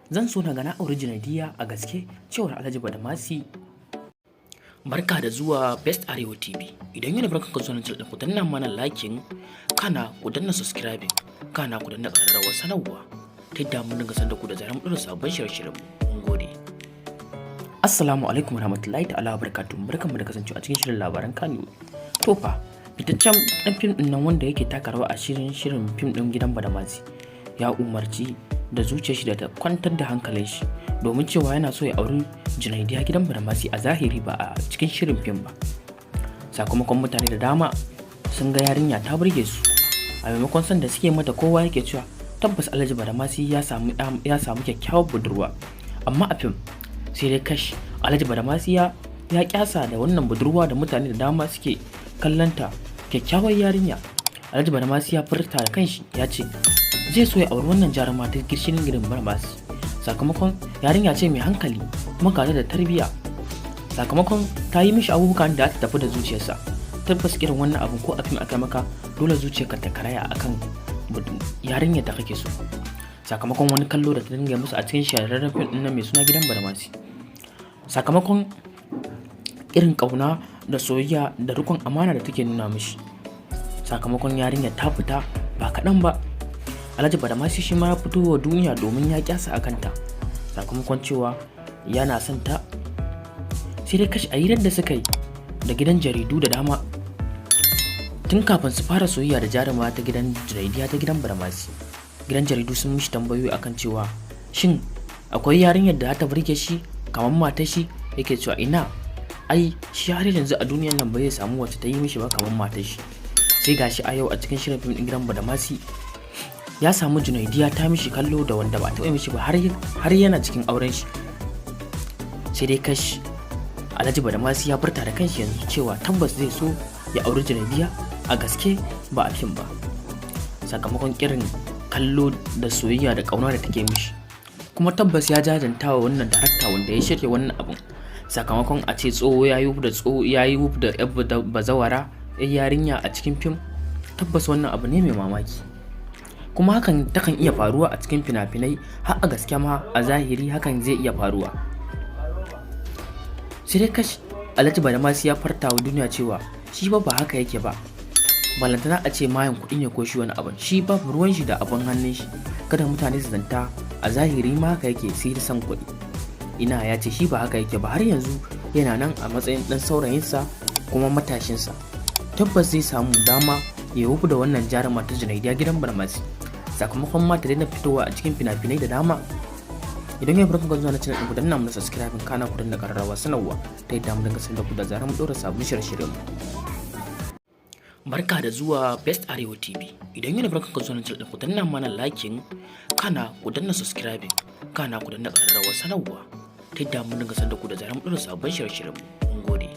Zan so na ga na auri Junaidiya a gaske, cewar Alhaji Badamasi. Barka da zuwa Best Arewa TV. Idan yana barkan ka zuwa channel ku danna mana liking, kana ku danna subscribing, kana ku danna ƙararrawar sanarwa. Ta yadda mun dinga san da ku da zaran mun sabon shirye-shiryen mu. Mun gode. Assalamu alaikum warahmatullahi ta'ala wabarakatuh. Barkanmu da kasancewa a cikin shirin labaran Kano. To fa, fitaccen ɗan fim ɗin nan wanda yake taka rawa a shirin fim ɗin gidan Badamasi ya umarci da zuciyar shi da ta kwantar da hankalin shi domin cewa yana so ya auri Junaidiya gidan Badamasi a zahiri ba a cikin shirin fim ba. Sakamakon mutane da dama sun ga yarinya ta burge su, a maimakon son da suke mata kowa yake cewa tabbas Alhaji Badamasi ya samu kyakkyawar budurwa. Amma a fim sai dai kash, Alhaji Badamasi ya kyasa da wannan budurwa da mutane da dama suke kallanta kyakkyawar yarinya. Alhaji Badamasi ya furta da kanshi ya ce zai so ya auri wannan jaruma ta gishirin gidan Badamasi, sakamakon yarinya ce mai hankali kuma gata da tarbiyya, sakamakon ta yi mishi abubuwan da ta tafi da zuciyarsa. Tabbas irin wannan abu ko a fim aka maka dole zuciyarka ta karaya akan yarinyar da kake so, sakamakon wani kallo da ta dinga musu a cikin shahararren fim ɗin mai suna gidan Badamasi. Sakamakon irin ƙauna da soyayya da rikon amana da take nuna mishi, sakamakon yarinyar ta fita ba kaɗan ba. Alhaji Badamasi shi ma ya fito wa duniya domin ya kyasa a kanta, sakamakon cewa yana son ta. Sai dai kashi a hirar da suka yi da gidan jaridu da dama tun kafin su fara soyayya da jaruma ta gidan Junaidiya ta gidan Badamasi, gidan jaridu sun mishi tambayoyi akan cewa shin akwai yarinyar da ta burge shi kamar matar shi. Yake cewa ina, ai shi har yanzu a duniyar nan ba zai samu wacce ta yi mishi ba kamar matar shi. Sai gashi a yau a cikin shirin fim din gidan Badamasi ya samu Junaidiya ta mishi kallo da wanda ba taɓa mishi ba har yana cikin auren shi. Sai dai kashi Alhaji Badamasi ya furta da kanshi yanzu cewa tabbas zai so ya auri Junaidiya a gaske ba a fim ba, sakamakon irin kallo da soyayya da ƙauna da take mishi. Kuma tabbas ya jajanta wa wannan darakta wanda ya shirya wannan abun, sakamakon a ce tsoho ya yi wuf da bazawara yarinya a cikin fim. Tabbas wannan abu ne mai mamaki, kuma hakan takan iya faruwa a cikin fina-finai, har a gaske ma a zahiri hakan zai iya faruwa. Sai dai kashi Alhaji Badamasi ya farta wa duniya cewa shi ba haka yake ba, balantana a ce mayan kuɗi ne ko shi wani abin, shi babu ruwan shi da abin hannun shi. Kada mutane su zanta a zahiri ma haka yake sai da san kuɗi. Ina ya ce shi ba haka yake ba, har yanzu yana nan a matsayin ɗan saurayinsa kuma matashinsa. Tabbas zai samu dama ya wufu da wannan jaruma ta Junaidiya gidan Badamasi, sakamakon mata daina fitowa a cikin fina-finai da dama. Idan ya farko zuwa na channel ɗin ku danna mana subscribing, kana ku danna ƙararrawa sanarwa ta yadda mu dinga sanar da ku da zaran mu ɗora sabbin shirye-shiryen mu. Barka da zuwa Best Arewa TV. Idan yana farko zuwa na channel ɗin ku danna mana liking, kana ku danna subscribing, kana ku danna ƙararrawa sanarwa ta yadda mu dinga sanar da ku da zaran mu ɗora sabbin shirye-shiryen mu. Mun gode.